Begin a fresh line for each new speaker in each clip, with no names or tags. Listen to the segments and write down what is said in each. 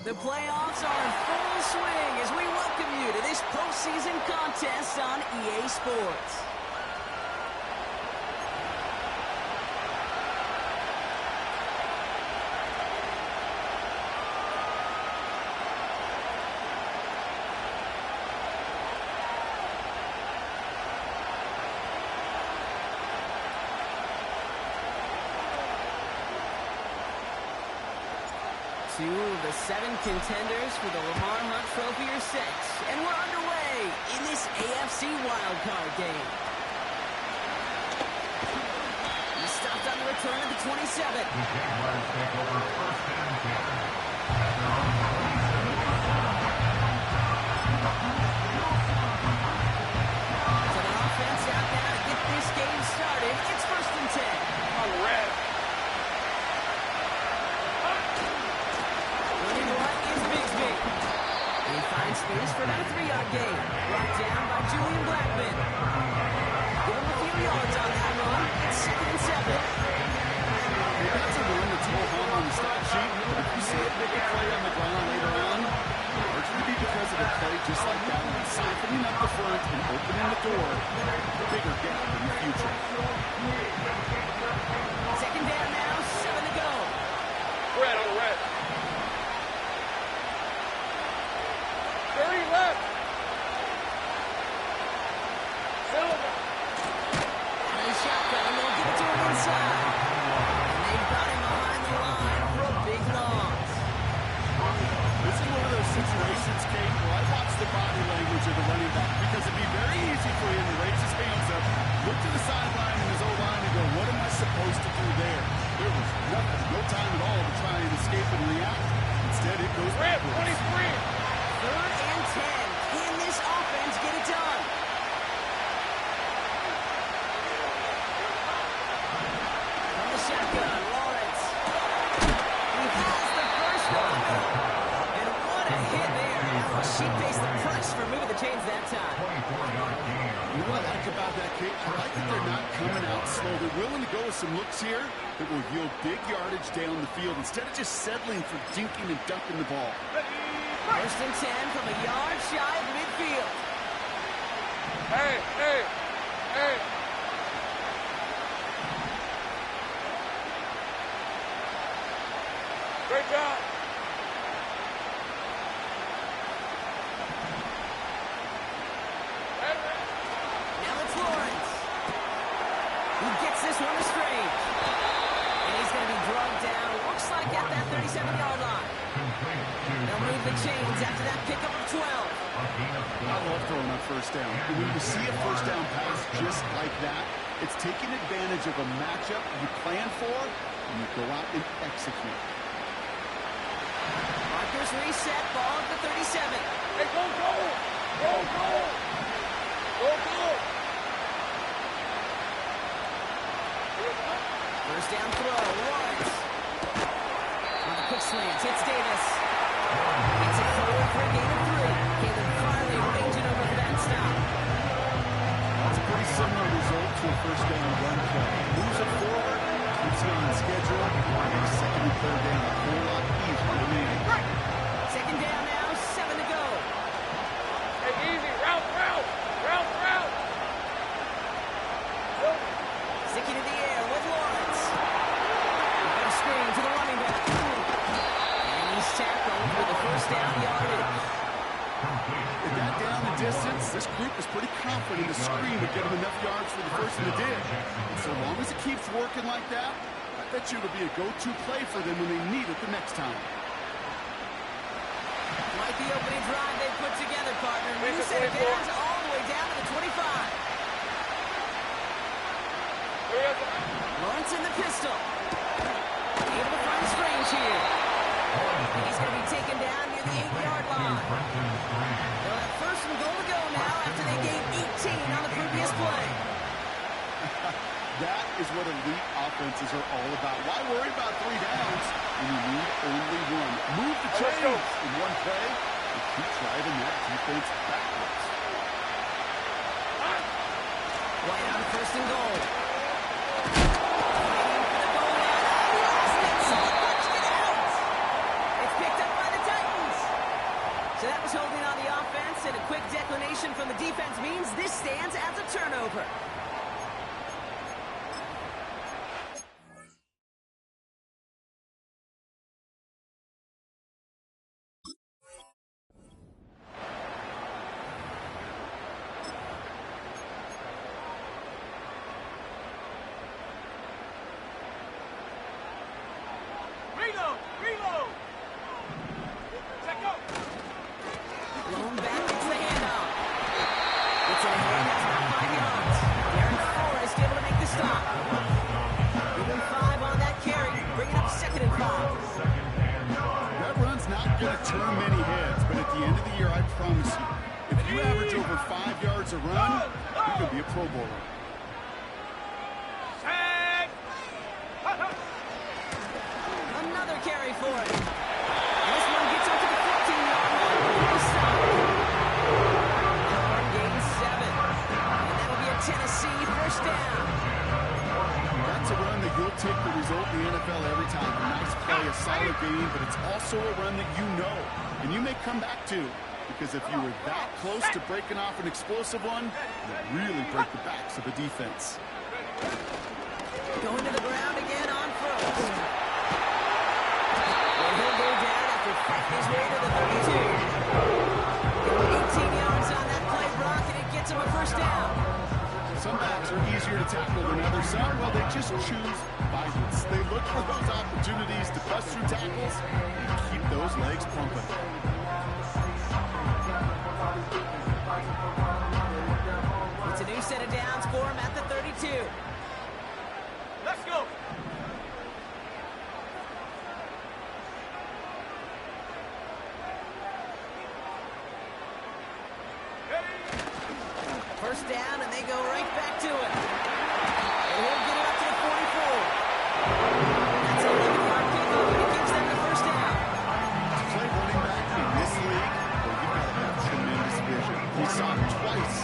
The playoffs are in full swing as we welcome you to this postseason contest on EA Sports. Two of the 7 contenders for the Lamar Hunt Trophy are set, and we're underway in this AFC wildcard game. He stopped on the return of the 27. The Jaguars take over first and 10. So the offense out now to get this game started. It's first and 10. On the red. Space for about a 3-yard gain. Brought down by Julian Blackman. Give him a few yards on that run. It's 2nd and 7.
That's a run that's more home on the stat sheet. If you see a bigger play on the ground later on, largely be because of a play just like that, siphoning up the front and opening the door, a bigger gap in the future.
2nd down now, 7 to go.
Red on the red. 30 left. Silver.
And the shotgun, and they'll give it to him inside. And they've got him behind the line for a big loss.
This is one of those situations, Kate, where I watch the body language of the running back because it'd be very easy for him to raise his hands up, look to the sideline in his O-line and go, what am I supposed to do there? There was nothing, no time at all to try and escape and react. Instead, it goes
red,
backwards.
23.
3rd and 10. Can this offense get it done? From the shotgun, Lawrence. He has the first one. And what a hit there. How she faced the press for moving the chains that time.
You know what I like about that, Kate? I like that they're not coming out slow. They're willing to go with some looks here that will yield big yardage down the field instead of just settling for dinking and dumping the ball.
1st and 10 from a yard shy of midfield.
Hey, hey, hey. Great job.
Now it's Lawrence. He gets this one to Strange. And he's going to be drugged down, looks like at that 37-yard line. They'll move the chains after that pickup of 12.
I love throwing on 1st down. When you see a 1st down pass just like that, it's taking advantage of a matchup you plan for, and you go out and execute.
Markers reset, ball at the 37.
Hey, go, go. Go, go. Go, go.
1st down throw, Lawrence. On the quick slant, hits Davis. It's a forward for a gain of 3. Caleb Farley ranging over the back stop.
That's a pretty similar result to a 1st down run play. Moves it forward, keeps it on schedule, makes 2nd and 3rd down a whole lot easier to manage.
2nd down now, 7 to go.
Hey, easy. Route, route. Route, route.
Sticking in the air with Lawrence. We've got a screen to the running back. And he's tackled for the 1st down yardage.
It got down the distance. This group was pretty confident the screen would get him enough yards for the 1st and it did. And so long as it keeps working like that, I bet you it'll be a go-to play for them when they need it the next time.
Like the opening drive they put together, partner. New set of downs all the way down to the 25. Lawrence in the pistol. Able to find Strange here. He's going to be taken down near the 8-yard line. They'll have 1st and goal to go now after they gained 18 on the previous play.
That is what elite offenses are all about. Why worry about 3 downs when you need only 1? Move the chains in one play and keep driving that defense backwards.
White on 1st and goal. It's picked up by the Titans. quick declination from the defense means this stands as a turnover. Blown back, gets the handoff. It's in the hand, that's about 5 yards. Darren Forrest able to make the stop. Even 5 on that carry, bringing up 2nd and 5.
That run's not going to turn many heads, but at the end of the year, I promise you, if you average over 5 yards a run, you're going to be a Pro Bowler.
Another carry for it. And this one gets up to the 15-yard line. Big stop. Gain 7. And that'll be a Tennessee first down.
That's a run that you'll take the result in the NFL every time. A nice play, a solid game, but it's also a run that you know, and you may come back to, because if you were that close to breaking off an explosive one, you'd really break the backs of the defense.
Going to the ground again on first. And he'll go down after fighting his way to the 32. 18 yards on that play, Brock, and it gets him a first down.
Some backs are easier to tackle than others. Some, well, they just choose violence. They look for those opportunities to bust through tackles and keep those legs pumping.
It's a new set of downs for him at the 32.
Let's go.
First down, and they go right back to it. And he'll get it up to the 44. That's a 11-yard pickup, and it gives them the first down.
To play running back in this league, well, you've got to have tremendous vision. We saw it twice.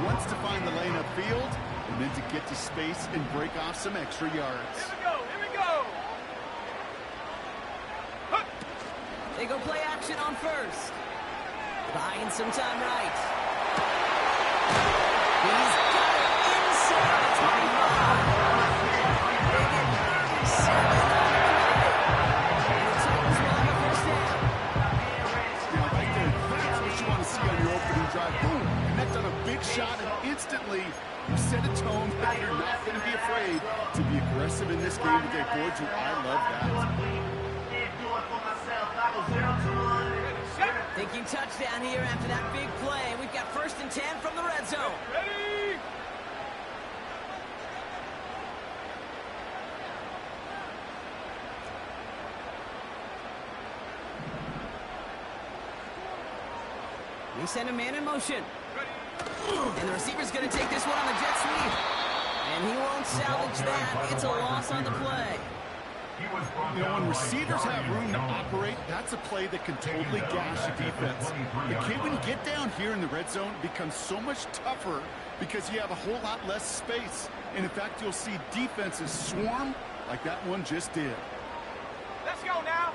Once to find the lane upfield, and then to get to space and break off some extra yards.
Here we go. Here we go.
They go play action on first. Buying some time right. He's got it inside the 25. They get 7 on the play. And the Titans will have a first down.
Yeah, right there, that's what you want to see on your opening drive. Boom, connect on a big shot, and instantly you set a tone that you're not going to be afraid to be aggressive in this game today. Boy, do I love that.
Thinking touchdown here after that big play. We've got 1st and 10 from the red zone.
Ready?
We send a man in motion. And the receiver's going to take this one on the jet sweep. And he won't salvage that. It's a loss on the play.
You know, when receivers have room to operate, that's a play that can totally gash a defense. But Kate, when you get down here in the red zone, it becomes so much tougher because you have a whole lot less space. And in fact, you'll see defenses swarm like that one just did.
Let's go now.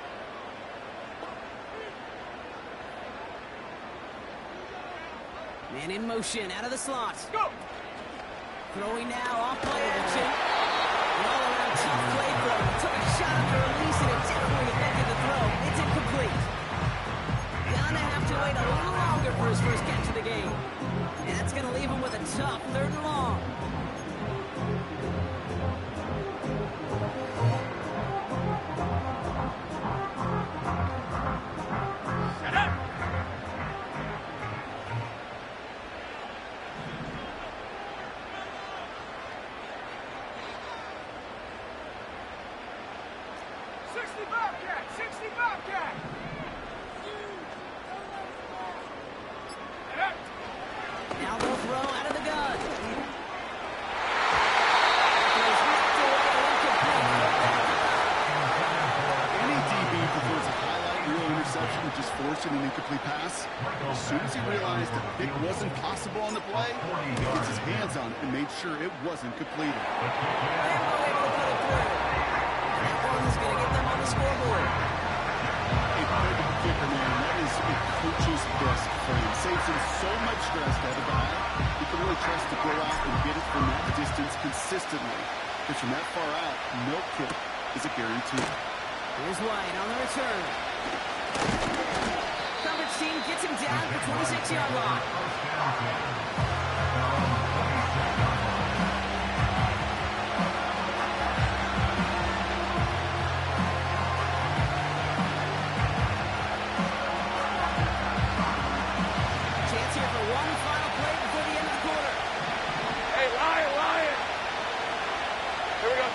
Man in motion, out of the slot.
Go.
Throwing now, off play action. An all-around tough play throw. He took a shot on the release, and it definitely affected the throw. It's incomplete. Gonna have to wait a little longer for his first catch of the game. And that's gonna leave him with a tough 3rd and long.
Set up.
Now they'll throw out of the gun.
Any DB prefers a highlight reel interception to just forcing an incomplete pass. As soon as he realized that it wasn't possible on the play, he gets his hands on it and made sure it wasn't completed.
That one's going to get them on the scoreboard.
Hey, compared to the kicker, man, that is a coach's best friend. Saves him so much stress to have a guy he can really trust to go out and get it from that distance consistently. Because from that far out, no kick is a guarantee.
Here's White on the return. Coverage team gets him down at the 26-yard line. Chance here for one final play before the end of the quarter.
Hey, Lion! Here we go.
On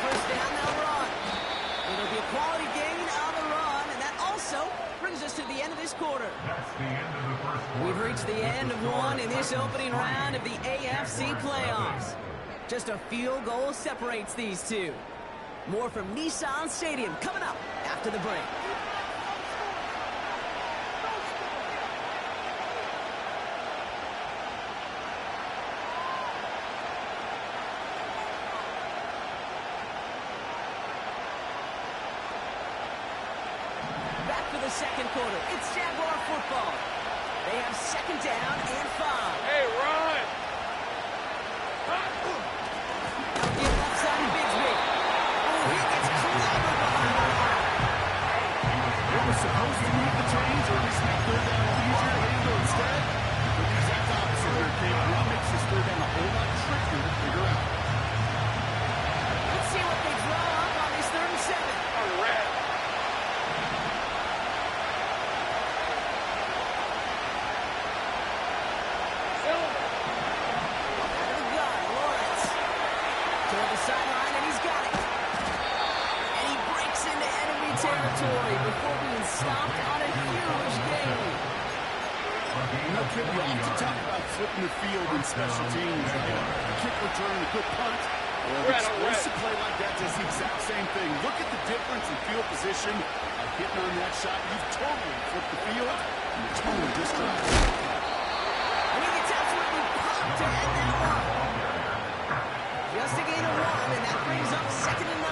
first down, they'll run. It'll be a quality gain on the run, and that also brings us to the end of this quarter. We've reached the end of one in this opening round of the AFC playoffs. Just a field goal separates these two. More from Nissan Stadium coming up after the break. Back for the second quarter. It's Jaguar football. They have second down and 5.
Hey, run!
They'll give left side to Bigsby. Oh, he gets clobbered behind the line.
It was supposed to move the chains, or at least make third down easier to handle instead. But the exact opposite here, Kate. That makes this third down a whole lot trickier to figure out.
Let's see what they draw up on this 3rd and 7.
On red.
Out of the gun, Lawrence. Toward the sideline, and he's got it. And he breaks into enemy territory before being stopped on a huge gain.
No kid, we often talk about flipping the field in special teams, right? A kick return, a good punt. Well, an explosive play like that does the exact same thing. Look at the difference in field position. Hitting on that shot, you've totally flipped the field, and you're totally distracted.
And he gets absolutely pumped to end that one. Just a gain of 1, and that brings up 2nd and 9.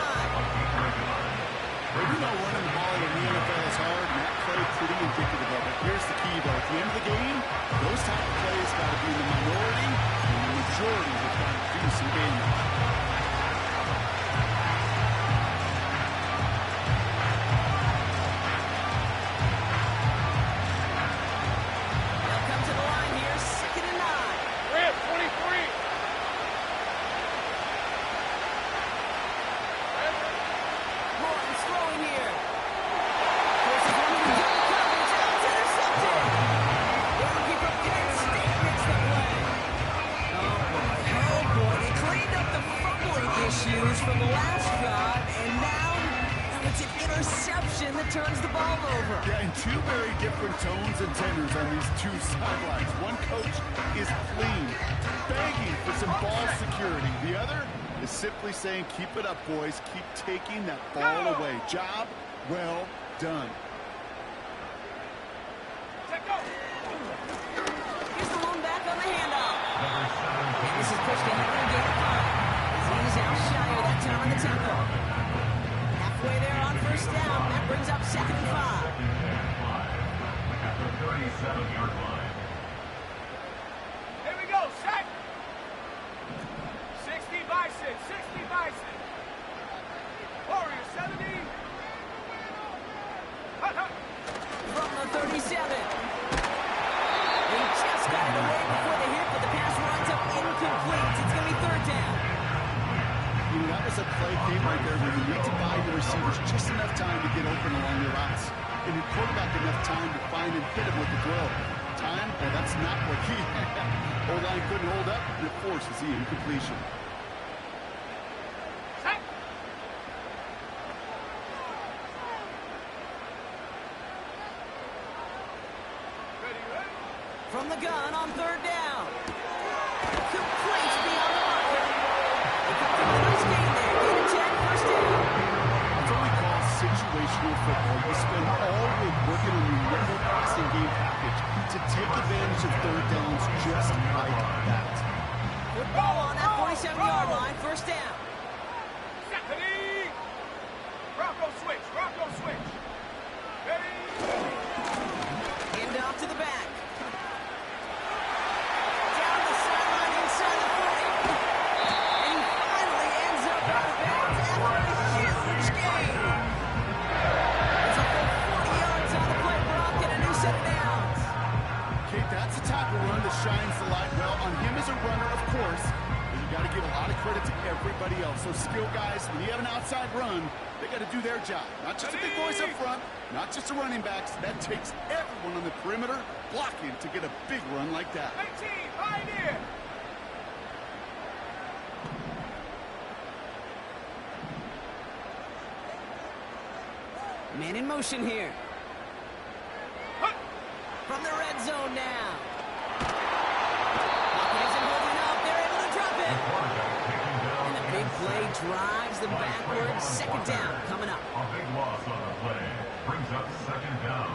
Well, we know running the ball in the NFL is hard, and that play pretty indicative of it. Here's the key, though. At the end of the game, those type of plays got to be in the minority, and the majority will try to do some damage.
They'll come to the line here, 2nd and 9.
Red, 23.
Lawrence throwing here. Forces one to the double coverage, and it's intercepted. The goalkeeper can't stand makes the play. Oh boy, they cleaned up the fumbling issues from the last drive, and now it's an interception that turns the ball over.
Yeah, and two very different tones and tenors on these two sidelines. One coach is clean, begging for some ball security. The other is simply saying, keep it up, boys. Keep taking that ball away. Job well done.
Here's the one back on the handoff. And this is pushed ahead in game 5. He's outshot that time on the tempo. Halfway there on first down. That brings up 2nd and 5.
At the 37-yard line.
Here we go, set. 60 Bison, 60 Bison. Warrior 70.
From the 37. They just got it away before the hit, but the pass winds up incomplete. It's going to be 3rd down.
You know, that was a play game right there where you need to buy the receivers just enough time to get open along the routes. And your quarterback enough time to find and hit him with the throw. Time? Well, that's not what he had. O-line couldn't hold up, and it forces the incompletion.
Set. Ready, ready.
From the gun on 3rd down. Complete beyond the marker. They come to a nice gain there. Gain of 10, first down.
That's what we call situational football. You spend all week working on your mental passing game package to take advantage of third downs just like that.
Football on that 47-yard line, first down.
Stephanie. Rough. Rocco switch. Rocco switch. Ready?
Hand off to the back. Down the sideline inside the 40. And he finally ends up out of bounds after a huge gain. It's a full 40 yards on the play. Brock and a new set of downs.
Okay, that's a type of run that shines the light well on him as a runner, of course. But you got to give a lot of credit to everybody else. Those skill guys, when you have an outside run, they got to do their job. Not just the big boys up front, not just the running backs. That takes everyone on the perimeter blocking to get a big run like that.
19, pioneer.
Man in motion here. From the red zone now. Pocket isn't holding up. They're able to drop it. And a big play drives them backwards. Second down coming up.
A big loss on the play brings up second down.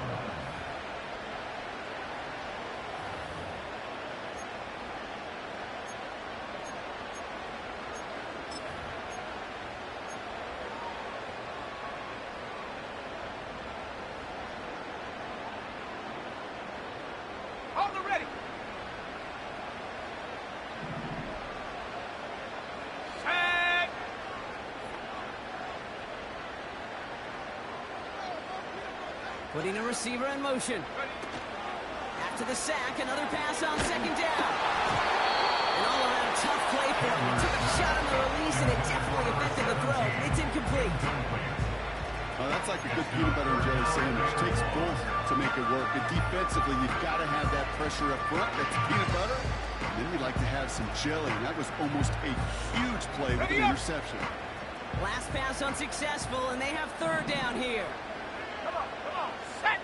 On the ready. Set.
Putting a receiver in motion. After the sack, another pass on second down. An all-around tough play for him. He took a shot on the release, and it definitely affected the throw. It's incomplete.
Oh, that's like a good peanut butter and jelly sandwich. Takes both to make it work. And defensively, you've got to have that pressure up front. That's peanut butter. And then you'd like to have some jelly. And that was almost a huge play with an interception.
Last pass unsuccessful, and they have third down here.
Come on, set.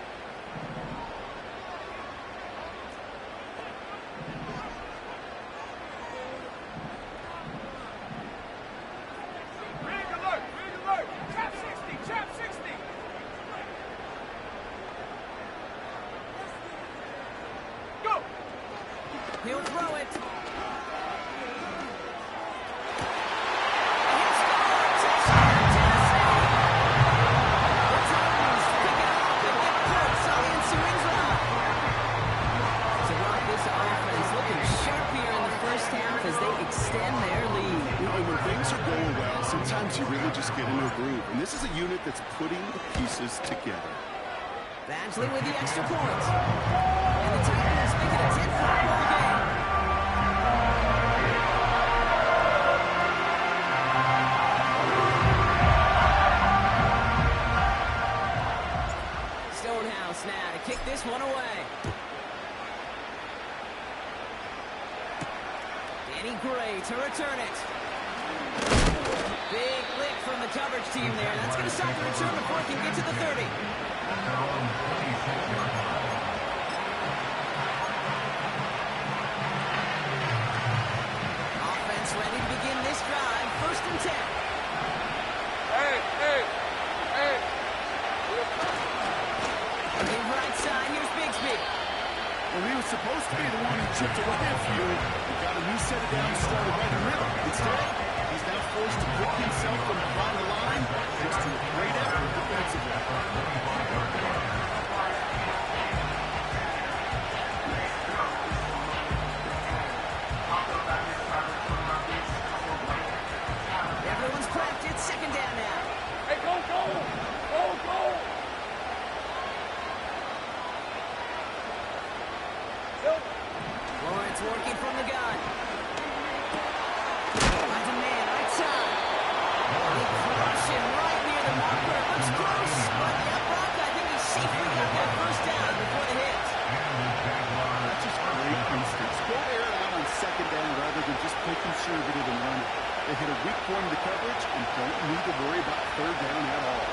Rig alert, rig alert. Trap 60, trap 60. Go.
He'll throw it. As they extend their lead.
And when things are going well, sometimes you really just get into a groove. And this is a unit that's putting the pieces together.
Badgley with the extra point. And the Titans make it a 10-point ball game. Stonehouse now to kick this one away. Danny Gray to return it. Big lick from the coverage team there. That's going to stop the return before it can get to the 30. Offense ready to begin this drive. First and 10.
Hey.
In right side, here's Bigsby.
Well, he was supposed to be the one who chipped away a few. He got a new set of downs started right in the middle. Instead, he's now forced to pick himself from behind the line. Thanks to a great effort defensively.
Everyone's prepped. It's second down now.
Hey, go.
Lawrence working from the gun. Finds a man right side. Big crush and right near the marker. It looks close, but Brock, I think he safely got that first down before the hit.
That's just great instincts. Go air it out on second down rather than just play conservative and run it. They hit a weak point in the coverage and don't need to worry about third down at all.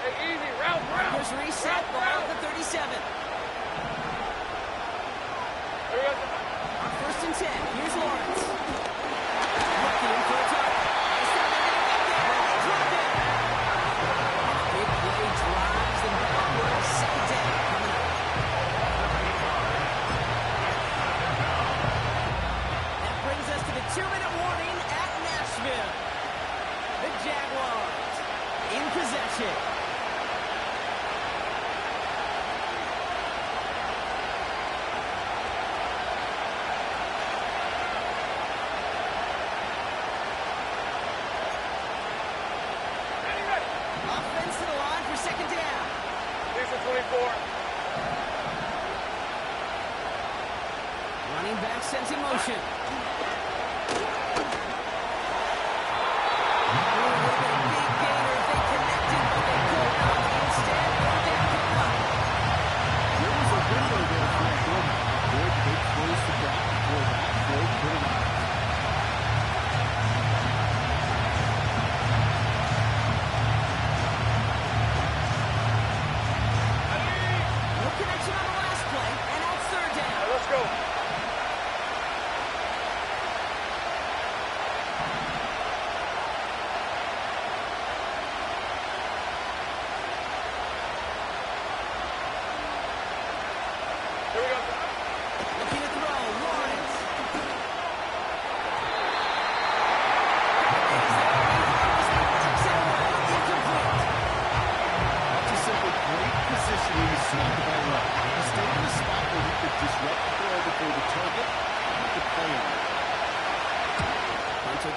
Hey, easy, round.
There's reset, ball at the 37. First and 10. Here's Lawrence. Looking for a target. It's not going to get there. They drop it. Big play drives them backwards. possession. Offense to the line for second down.
Here's the 24.
Running back sends in motion.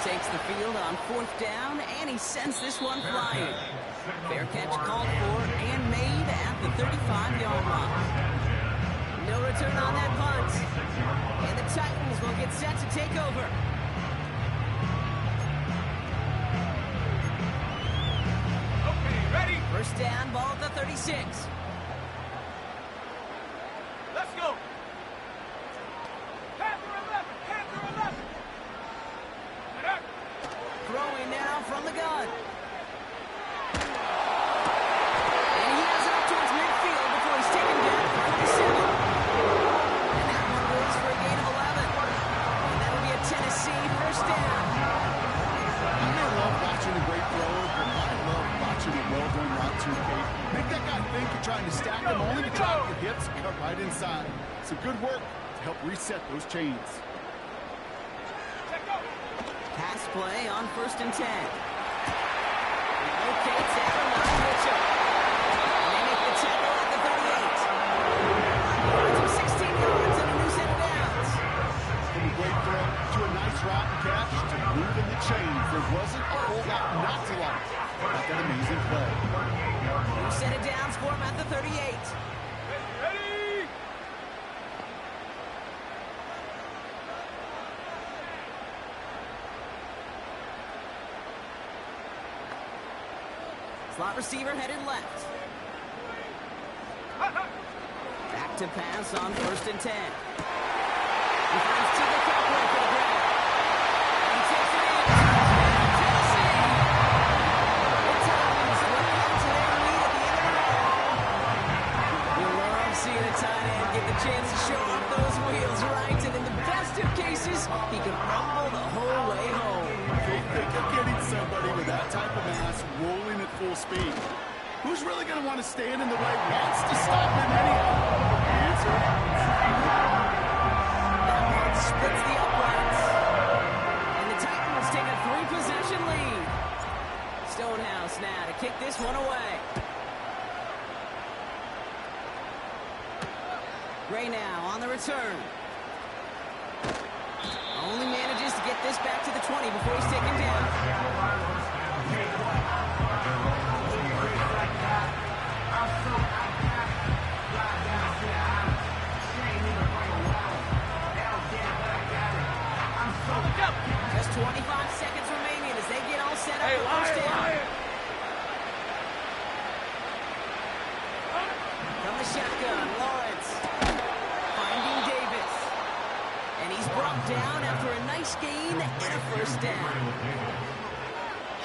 Takes the field on fourth down, and he sends this one flying. Fair catch called for and made at the 35-yard line. No return on that punt. And the Titans will get set to take over.
Okay, ready?
First down, ball at the 36.
Let's go. Panther 11. Panther 11.
Throwing now from the gun. And he has it up towards midfield before he's taken down at the 47. And that one goes for a gain of 11. And that'll be a Tennessee first down.
I may love watching a great thrower, but I love watching a well-done route to Kate. Make that guy think you're trying to stack him only to drop the hips and cut right inside. Some good work to help reset those chains.
Pass play on first and 10. Locates Adam Mitchell. And they make the tackle at the 38. Yards of 16 yards and a new set of downs.
From a great throw to a nice route and catch to moving the chains. There wasn't a whole lot not to like about that amazing play.
New set of downs for him at the 38.
Ready?
Slot receiver headed left. Back to pass on first and 10. He finds Tigger Cowboy for the grab. And he takes it in. Tennessee. The Titans looking to their lead at the end of the half. You love seeing a tight end get the chance to show off those wheels, right? And in the best of cases, he can rumble the whole way home.
They think of getting somebody with that type of mass rolling at full speed. Who's really going to want to stand in the way? Wants to stop him anyhow? Answer.
That one splits the uprights. And the Titans take a 3-possession lead. Stonehouse now to kick this one away. Gray now on the return. Only manages to get this back to the 20 before he's taken down. Just 25 seconds remaining as they get all set up for first down. From the shotgun, Lawrence finding Davis. And he's brought down after a nice gain and a first down.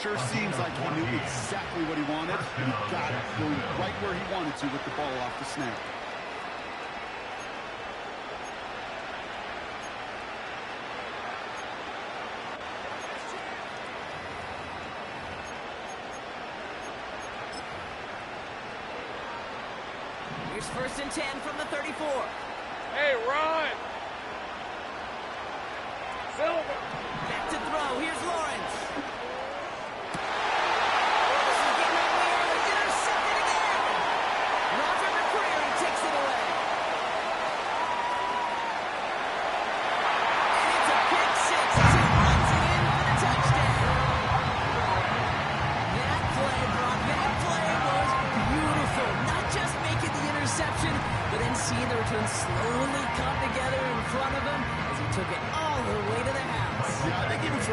Sure seems like he knew exactly what he wanted. He got it, going right where he wanted to with the ball off the snap.
Here's first and 10 from the 34.
Hey, run! Silver!
Back to throw. Here's Lawrence. This is getting ugly early.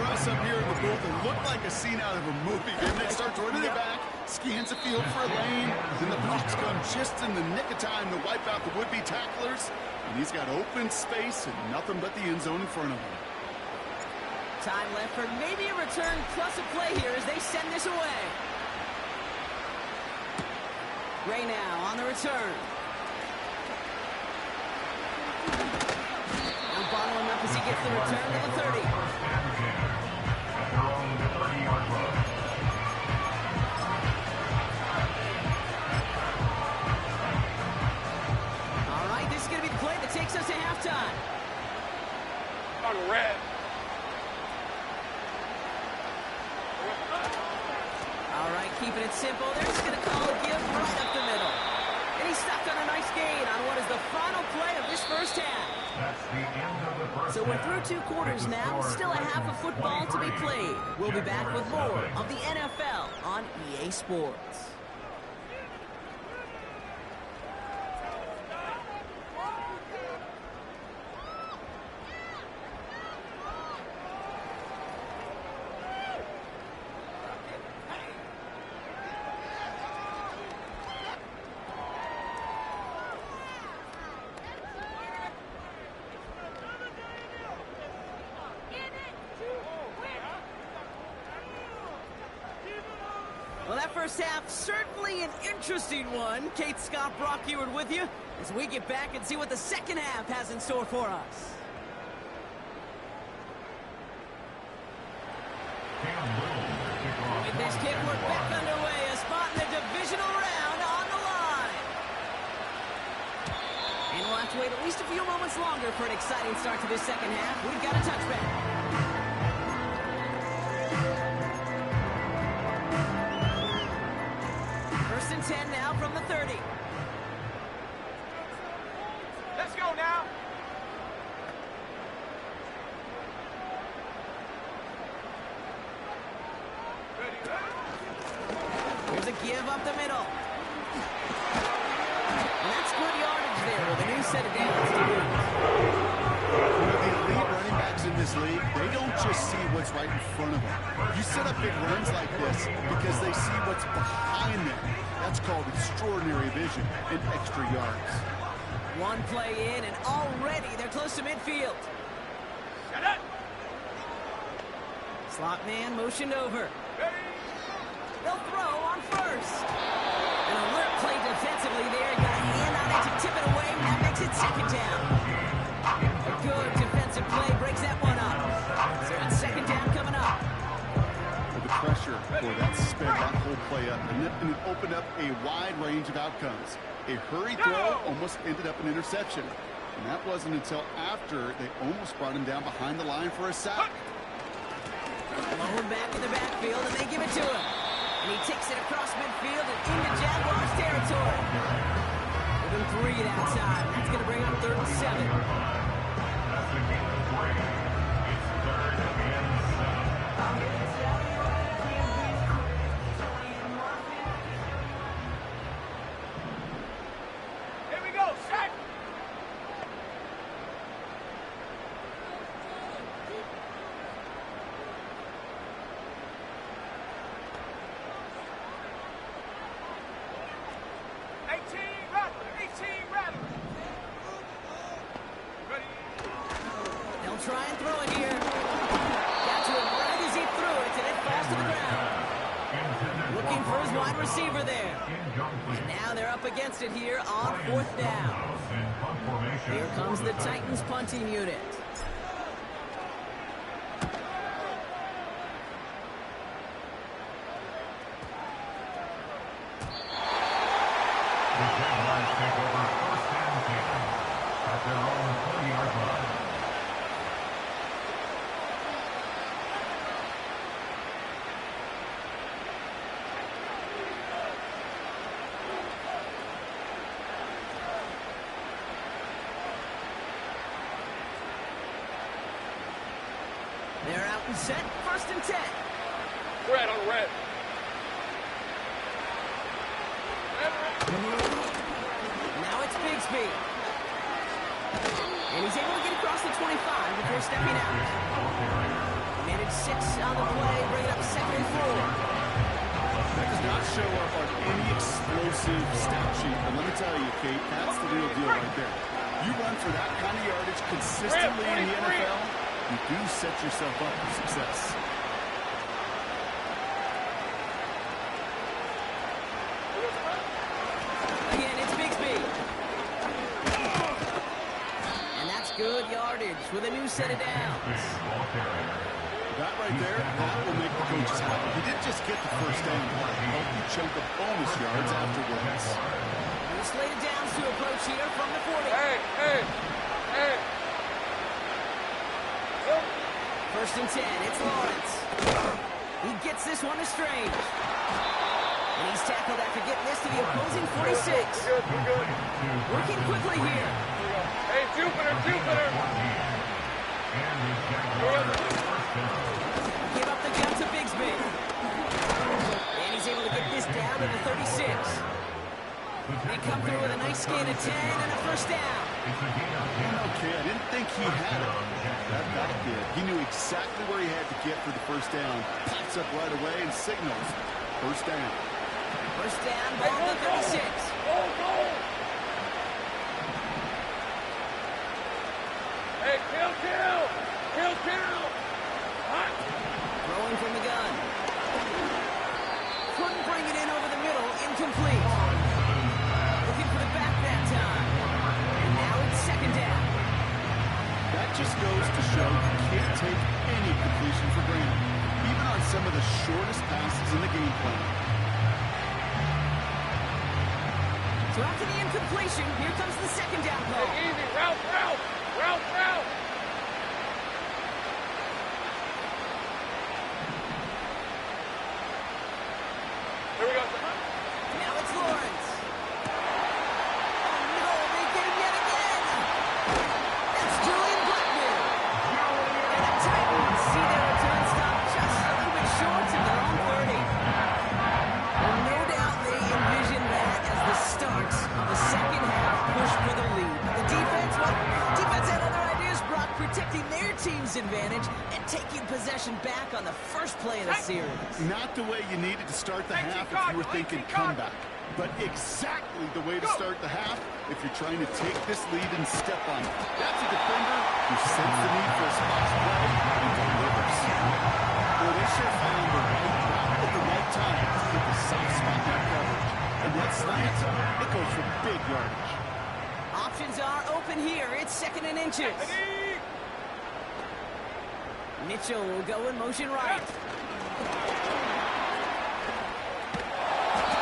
for us up here in the booth, it looked like a scene out of a movie. And they start running it back, scans the field for a lane, then the blocks come just in the nick of time to wipe out the would-be tacklers. And he's got open space and nothing but the end zone in front of him.
Time left for maybe a return plus a play here as they send this away. Ray now on the return. Now bottle him up as he gets the return to the 30. All right, this is going to be the play that takes us to halftime.
On red.
All right, keeping it simple. They're just going to call a give right up the middle. And he's stuck on a nice gain on what is the final play of this first half.
That's the end of the first
So we're
half.
through 2 quarters now, still a half of football to be played. We'll be back with more of the NFL on EA Sports. Well, that first half, certainly an interesting one. Kate Scott, Brock Eward with you as we get back and see what the second half has in store for us. With this kick, we're back underway. A spot in the divisional round on the line. And we'll have to wait at least a few moments longer for an exciting start to this second half. We've got a touchback. First and 10 now from the 30.
Let's go now.
Here's a give up the middle. And that's good yardage there with a new set of downs to do.
The elite running backs in this league, they don't just see what's right in front of them. You set up big runs like this because they see what's behind them. That's called extraordinary vision and extra yards.
One play in, and already they're close to midfield.
Shut up.
Slot man motioned over. They'll throw on first. An alert play defensively there. Got a hand on it to tip it away. That makes it second down. A good defensive play breaks that one up. So it's second down coming up.
With the pressure, boy, that sped that whole play up, and it opened up a wide range of outcomes. A hurried throw almost ended up an interception. And that wasn't until after they almost brought him down behind the line for a sack.
Low back in the backfield, and they give it to him. And he takes it across midfield and into Jaguars territory. Give him 3 that time. That's going to bring up 3rd and 7.
That's the game of 3. It's 3rd and 7.
Here we go. Set.
They'll try and throw it here. Got to him right as he threw it, and it falls to the ground. Looking for his wide receiver there. And now they're up against it here on 4th down. Here comes the Titans punting unit.
The Jaguars take over 1st and 10 at their own 20-yard line.
They're out and set. 1st and 10.
Red on red.
Now it's Bigsby. And he's able to get across the 25 before stepping out. yardage, 6 on the play, bring it up 2nd and 4.
That does not show up on any explosive stat sheet. But let me tell you, Kate, that's the real deal right there. You run for that kind of yardage consistently in the NFL, you do set yourself up for success.
Again, it's Bigsby. And that's good yardage with a new set of downs.
That right there, that will make the coaches happy. He didn't just get the first down, he helped you chunk of bonus yards afterwards.
The slated downs to approach here from the 40.
Hey.
1st and 10, it's Lawrence. He gets this one to Strange. And he's tackled after getting this to the opposing 46.
We're good.
Working quickly here.
Hey, Jupiter.
Give up the gun to Bigsby. And he's able to get this down to the 36. They come through with a nice gain of 10 and a 1st down.
Okay, I didn't think he had it. That kid, he knew exactly where he had to get for the 1st down. Pops up right away and signals 1st down.
1st down, ball to 36.
Go. Hey, kill. Hot.
Throwing from the gun. Couldn't bring it in over the middle. Incomplete. Looking for the back that time. And now it's 2nd down.
That just goes to show you can't take any completion for granted, even on some of the shortest passes in the game plan.
So after the incompletion, here comes the 2nd down call.
Hey, easy. Route. Here we go.
Now it's Lawrence. Oh, no, they get him yet again. That's Julian Blackmore. And the Titans see their return stop just a little bit short of their own 30. Well, no doubt they envision that as the start of the 2nd half push for the lead. The defense had other ideas, Brock, protecting their team's advantage and taking possession back on the first play of the series.
Not the way you needed to start the half if you were thinking comeback, but exactly the way to start the half if you're trying to take this lead and step on it. That's a defender who senses the need for a spot play and delivers. Well, they sure found the right route at the right time to get the soft spot in that coverage. And that slant, it goes for big yardage.
Options are open here. It's 2nd and inches. Mitchell will go in motion right.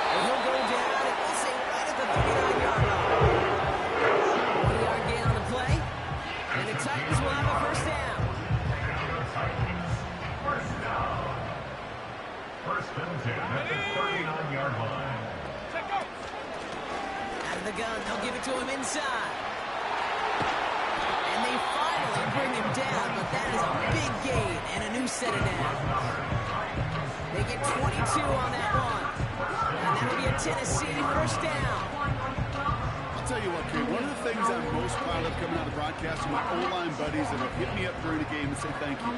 And he'll go down, and we'll say right at the 39-yard line. 1-yard gain on the play. And the Titans will have a 1st down.
First and 10 at the 39-yard line.
Out of the gun, they'll give it to him inside. And they finally bring him down, but that is a big gain and a new set of downs. They get 22 on that one. And that'll be a Tennessee 1st down.
I'll tell you what, Kate, one of the things I'm most proud of coming out of broadcast are my O-line buddies that have hit me up during the game and say thank you.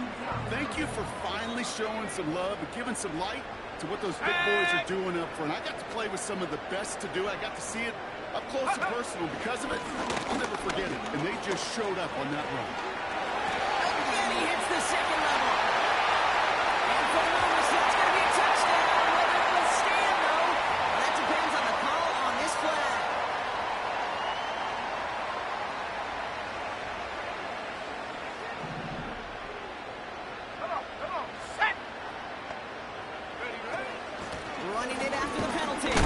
Thank you for finally showing some love and giving some light to what those big boys are doing up front. I got to play with some of the best to do it. I got to see it up close and personal. Because of it, I'll never forget it. And they just showed up on that run.
Again, he hits the 2nd level. And for the moment, it's going to be a touchdown. Whether it will stand, though, well, that depends on the call on this flag.
Come on. Set. Ready.
Running it after the penalty.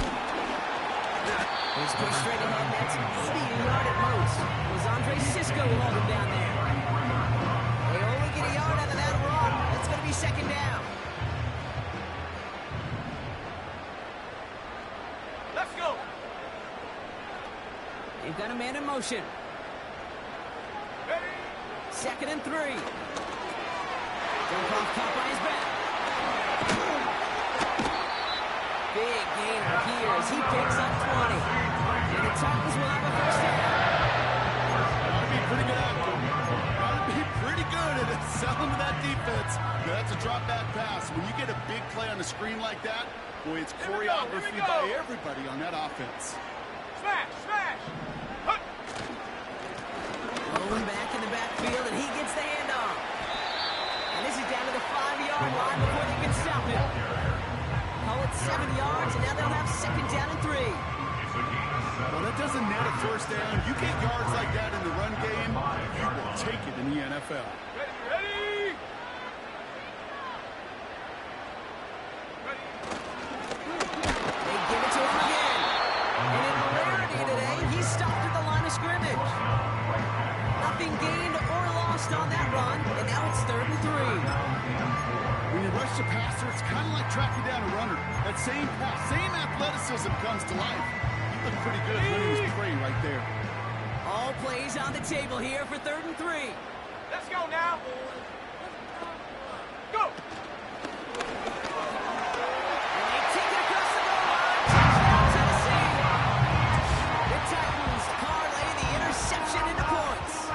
He's pushed straight ahead. That's 80 a yard at most. It was Andre Cisco who held him down there. They only get a yard out of that run. It's going to be 2nd down.
Let's go.
They've got a man in motion.
Ready.
2nd and 3. Dunkoff caught by his back. Big gainer here as he picks up 20. And the Titans will have a 1st down.
That'd be pretty good outcome. That'd be pretty good, and it sounds listen to that defense. That's a drop back pass. When you get a big play on the screen like that, boy, it's choreography by everybody on that offense.
Smash, smash.
Rolling back in the backfield, and he gets the handoff. And this is down to the 5-yard line before they can stop him. Call it 7 yards, and now they'll have second down and 3.
Well, that doesn't net a first down. You get yards like that in the run game, you will take it in the NFL.
Ready, ready.
They give it to him again. And in rarity today, he's stopped at the line of scrimmage. Nothing gained or lost on that run, and now it's 3rd and 3.
When you rush the passer, it's kind of like tracking down a runner. That same pass, same athleticism comes to life. He looked pretty good winning his prey right there.
All plays on the table here for 3rd and 3.
Let's go now. Go.
And they take it across the goal line. Touchdown, Tennessee. The Titans parlay the interception into points.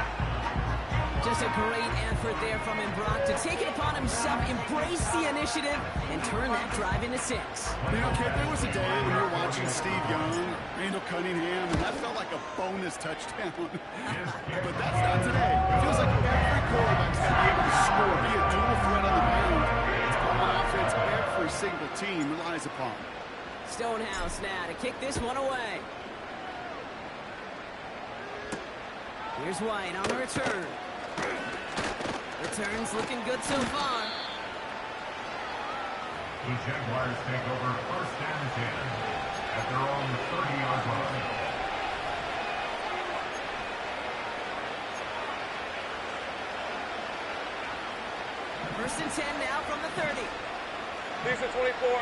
Just a great effort there from him, Brock, to take it upon himself, embrace the initiative, and turn that drive into 6.
You know, Kate, there was a day when you were watching Steve Young, Randall Cunningham, and that felt like a bonus touchdown. But that's not today. It feels like every quarterback's got to be able to score, be a dual threat on the ground. It's part of an offense every single team relies upon.
Stonehouse now to kick this one away. Here's White on the return. Return's looking good so far.
The Jaguars take over 1st and 10 at their own 30-yard line.
1st and 10 now from the 30.
Decent 24.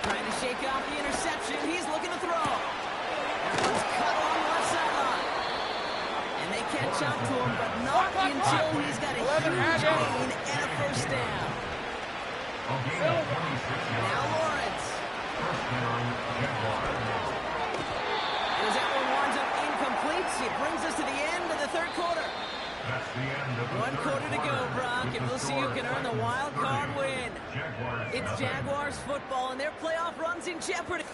Trying to shake off the interception. He's looking to throw. That one's cut on the left sideline. And they catch up to him, but not until he's got a huge gain and a 1st down. Now Lawrence. As that one winds up incomplete, it brings us to the end of the 3rd quarter.
That's the end of the
1 quarter to go, Brock, and we'll see who can earn the wild card win. It's Jaguars football, and their playoff run's in jeopardy.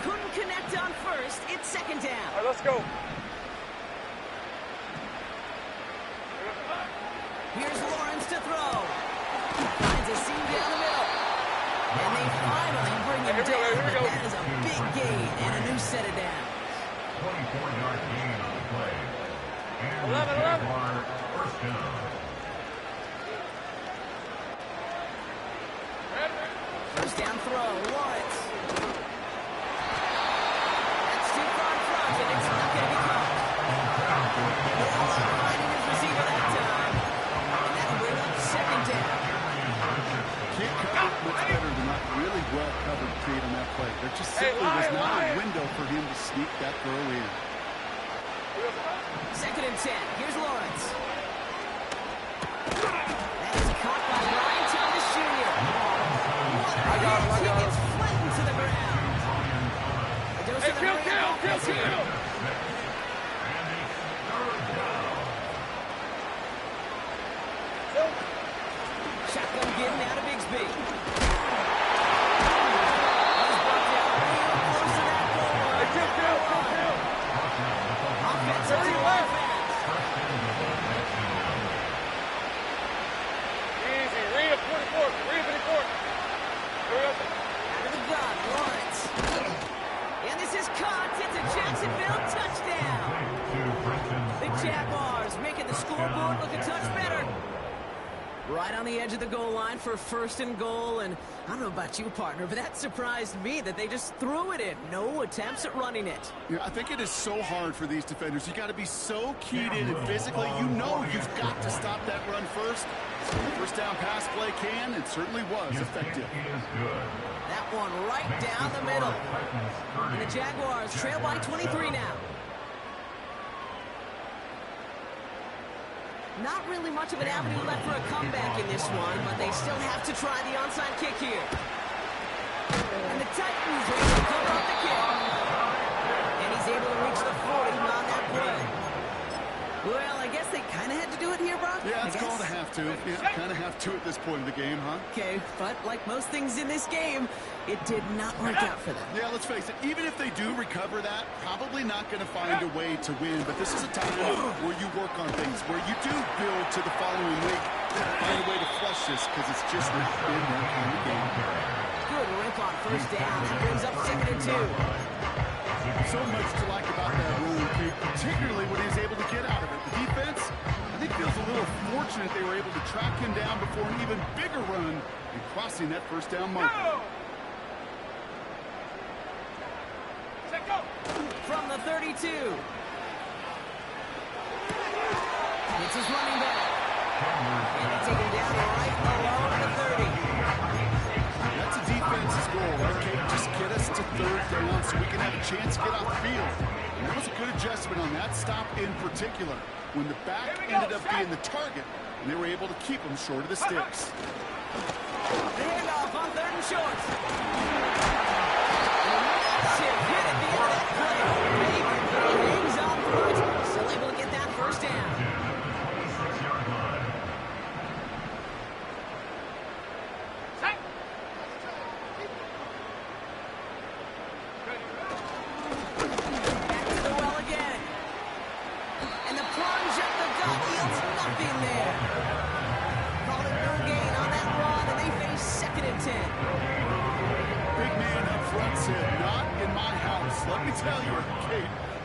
Couldn't connect on 1st. It's 2nd down.
All right, let's go.
Here's Lawrence to throw. Finds a seam down the middle. And they finally bring him down, but that is a big gain and a new set of downs.
24-yard gain on the play. And
11.
Jaguar 1st down.
1st down throw, Lawrence. That's too far in front, and it's not going to be caught. Finding his receiver that time. And that'll bring up 2nd down.
Can't cover much better than that really well covered Creed on that play. There just simply was not a window for him to sneak that throw in.
2nd and 10. Here's Lawrence. That is caught by Ryan Thomas Jr. What a hit. He gets flattened to the ground. A dose of the hurry up offense here. Shotgun getting out of Bigsby. He's brought down real close to that goal line. Offensive to line fast.
Easy. Read a 44. Read a 54. Here we go.
Out of the gun, Lawrence. And this is caught. It's a Jacksonville touchdown. The Jaguars making the scoreboard look a touch better. Right on the edge of the goal line for 1st and goal, and I don't know about you, partner, but that surprised me that they just threw it in. No attempts at running it.
Yeah, I think it is so hard for these defenders. You got to be so keyed in and physically. You know you've got to stop that run first. So the 1st down pass play can, and certainly was effective.
That one right down the middle. And the Jaguars trail by 23 now. Not really much of an avenue left for a comeback in this one, but they still have to try the onside kick here. And the Titans are able to cover up the kick. And he's able to reach the 40 on that play. Well, I guess they kind of had to do it here, Brock.
Yeah, it's called a have to. Yeah, kind of have to at this point in the game, huh?
Okay, but like most things in this game, it did not work out for them.
Yeah, let's face it. Even if they do recover that, probably not going to find a way to win. But this is a time where you work on things, where you do build to the following week, find a way to flush this, because it's just not been that kind of game.
Good rip on first down. That brings up 2nd and 2.
So much to like about that run, particularly when he's able to get out of it. The defense, I think, feels a little fortunate they were able to track him down before an even bigger run and crossing that first down marker.
From the 32. It's his running back. And they take him down right along the 30.
That's a defense's goal, right, Kate? Just get us to 3rd down so we can have a chance to get off the field. And that was a good adjustment on that stop in particular, when the back ended up being the target, and they were able to keep him short of the sticks.
The handoff on 3rd and short. Massive hit at the end of that play. Baker, but he hangs on through it. Still able to get that first down.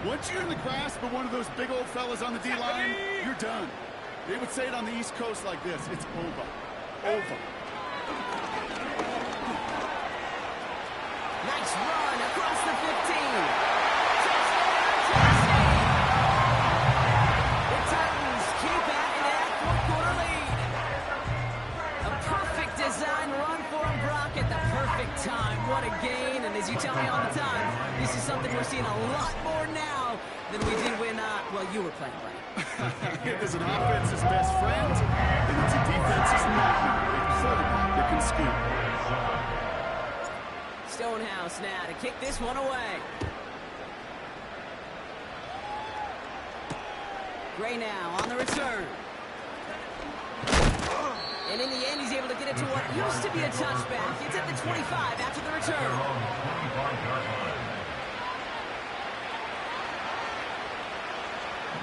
Once you're in the grasp of one of those big old fellas on the D-line, you're done. They would say it on the East Coast like this: it's over. Over.
Nice run across the 15. The Titans keep adding that 4th-quarter lead. A perfect design run for him, Brock, at the perfect time. What a gain, and as you tell me all the time, this is something we're seeing a lot more now than we did when, well, you were playing, buddy.
It is an offense's best friend, and it's a defense's nightmare. A quarterback that can scoop.
Stonehouse now to kick this one away. Gray now on the return. And in the end, he's able to get it to what used to be a touchback. It's at the 25 after the return.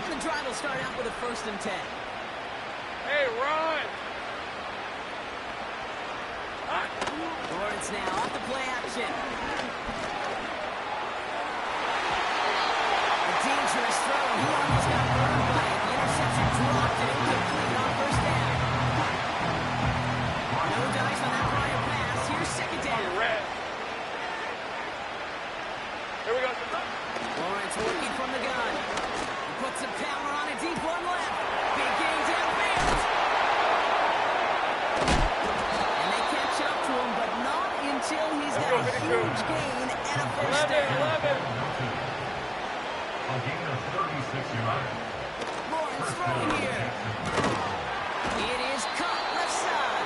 And the drive will start out with a 1st and 10.
Hey, run!
Lawrence now off the play action. A dangerous throw. He almost got burned by it. The interception dropped and incomplete on first down. No dice on that prior pass. Here's 2nd down.
Here we go.
Lawrence working from the gun. He puts a power on a deep one left. Big gain downfield. And they catch up to him, but not until he's got a huge gain and a first down.
11.
A gain of 36 yards.
Lawrence throwing here. It is cut left side.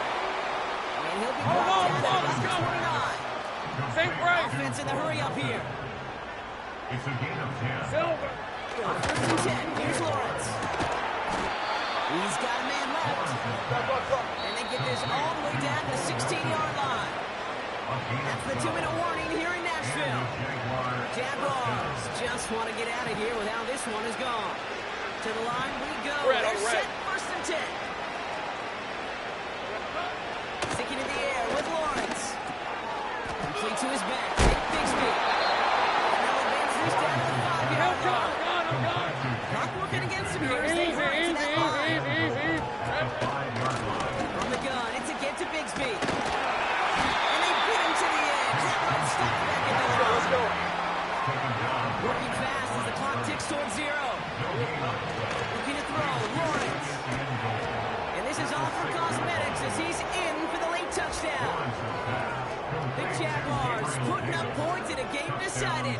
And he'll be brought down at about 29.
Same break.
Offense in the hurry up here.
It's a gain of 10.
Silver.
On 1st and 10, here's Lawrence. He's got a man left. And they get this all the way down to the 16-yard line. That's the 2-minute warning here in Nashville. Jaguars just want to get out of here with how this one is gone. To the line we go. They're set 1st and 10. Sticking in the air with Lawrence. Complete to his back. Bixby. And they'll advance this down to the 5-yard line. Not working against him here as they hurry to that line. From the gun, it's a get to Bixby. And they beat him to the edge. That one stopped back in the line.
Let's go.
Working fast as the clock ticks towards 0. Looking to throw, Lawrence. And this is all for cosmetics as he's in for the late touchdown. The Jaguars putting up points in a game decided.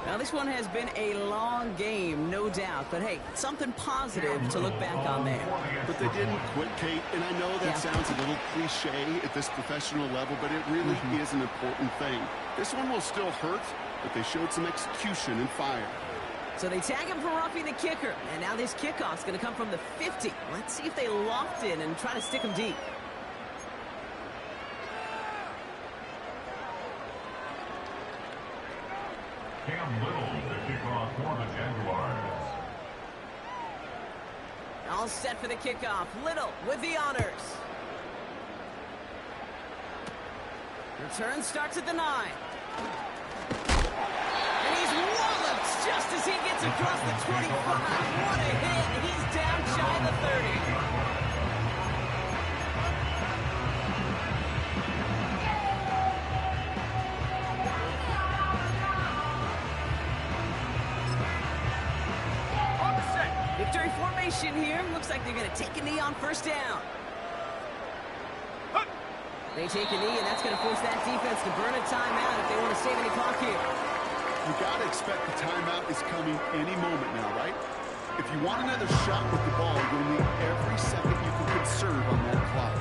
Now, this one has been a long game, no doubt. But, hey, something positive to look back on there.
But they didn't quit, Kate. And I know that sounds a little cliche at this professional level, but it really is an important thing. This one will still hurt, but they showed some execution and fire.
So they tag him for roughing the kicker. And now this kickoff's going to come from the 50. Let's see if they locked in and try to stick him deep.
Cam Little to kick off for the Jaguars.
All set for the kickoff. Little with the honors. Return starts at the 9. And he's walloped just as he gets across the 25. What a hit. He's down shy of the 30. Victory formation here. Looks like they're going to take a knee on first down. They take a knee, and that's going to force that defense to burn a timeout if they want to save any clock here.
You got to expect the timeout is coming any moment now, right? If you want another shot with the ball, you'll need every second you can conserve on that clock.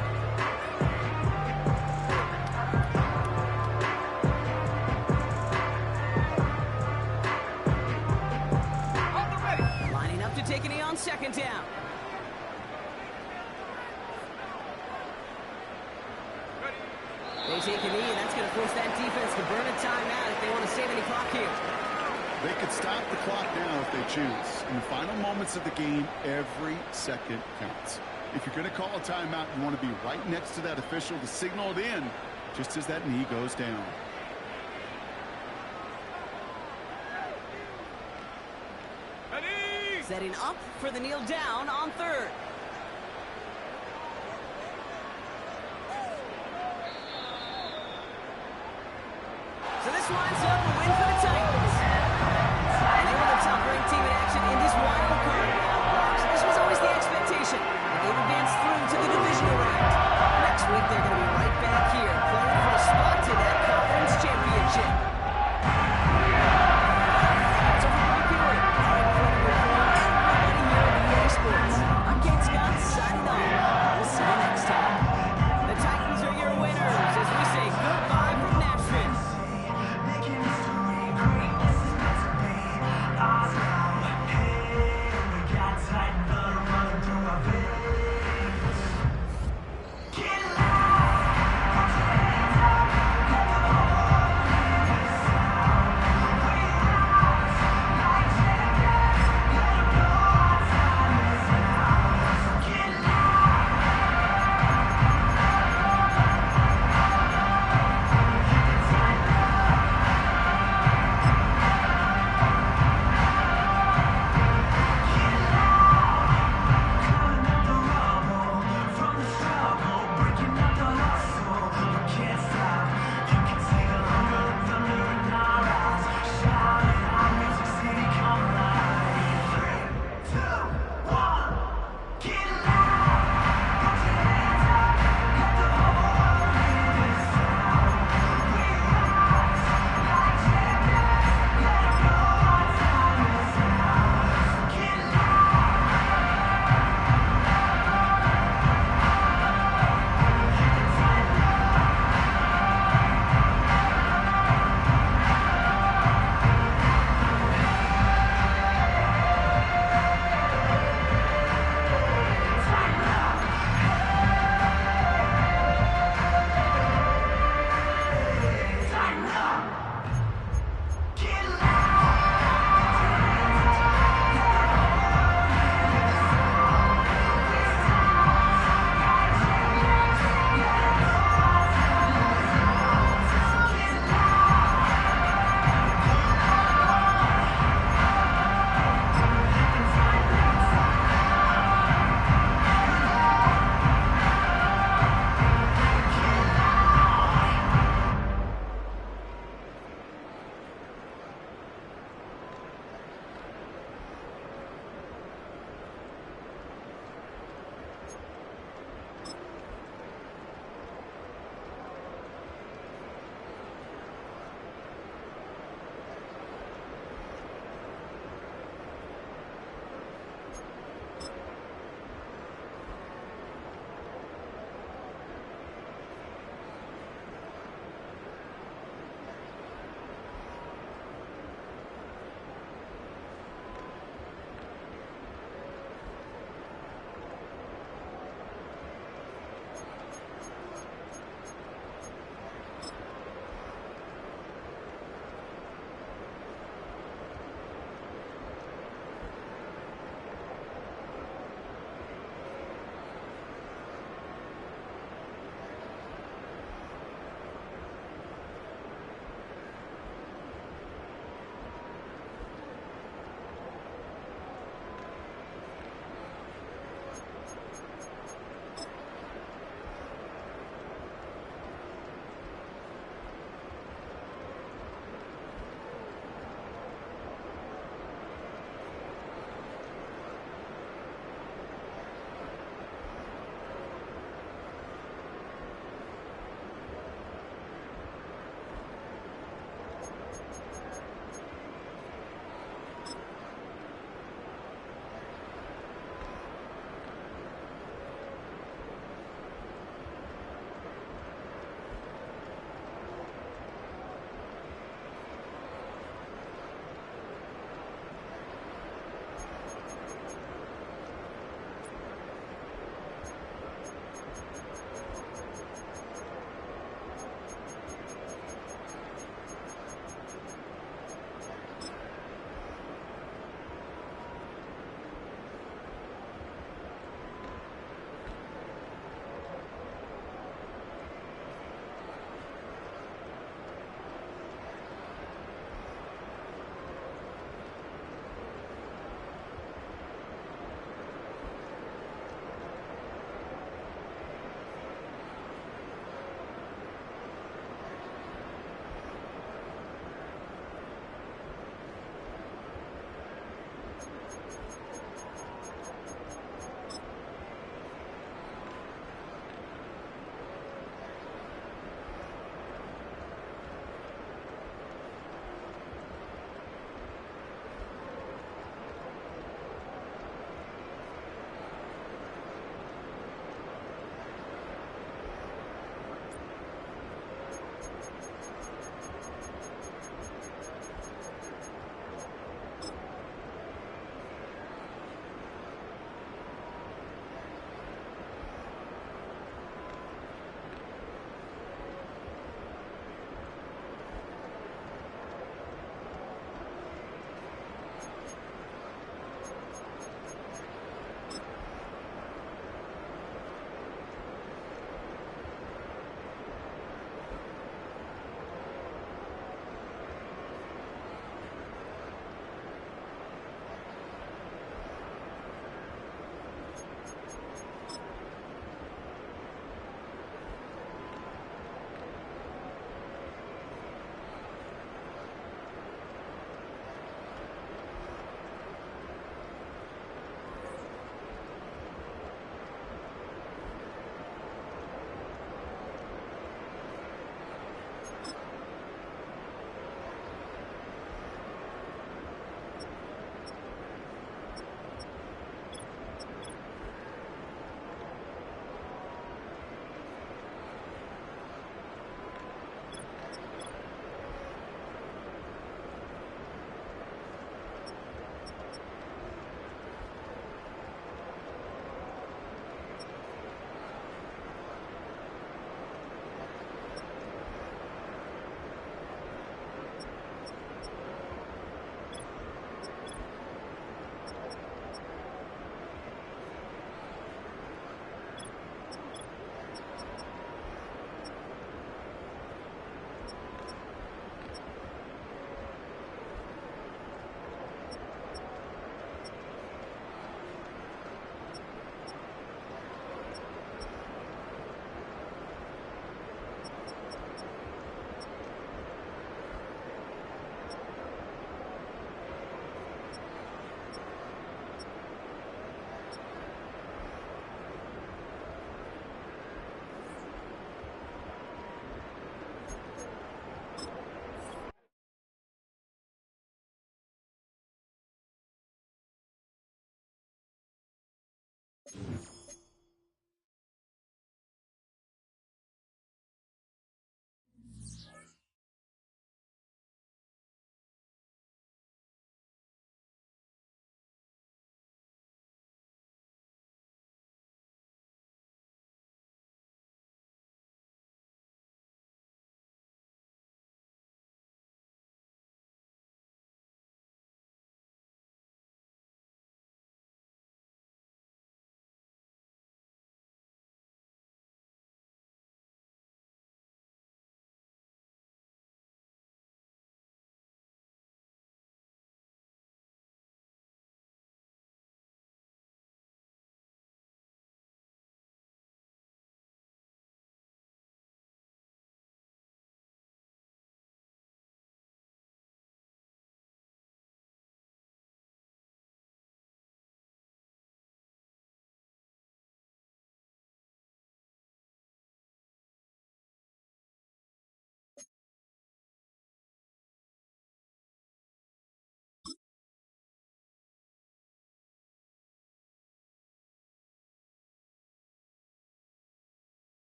Lining up to take a knee on second down. They take a knee, and that's going to force that defense to burn a timeout if they want to save any clock here.
They could stop the clock now if they choose. In the final moments of the game, every second counts. If you're going to call a timeout, you want to be right next to that official to signal it in just as that knee goes down.
Setting up for the kneel down on third. So this winds up a win for the Titans. And they were the top-ranked team in action in this wild card round. So this was always the expectation. They've advanced through to the divisional round. Next week, they're going to be right back here, playing for a spot to that conference championship. So for Mike Hewitt, our incredible crew, everybody here at EA Sports, I'm Kate Scott, signing off. We'll see you next time. The Titans are your winners as we say goodbye from Nashville.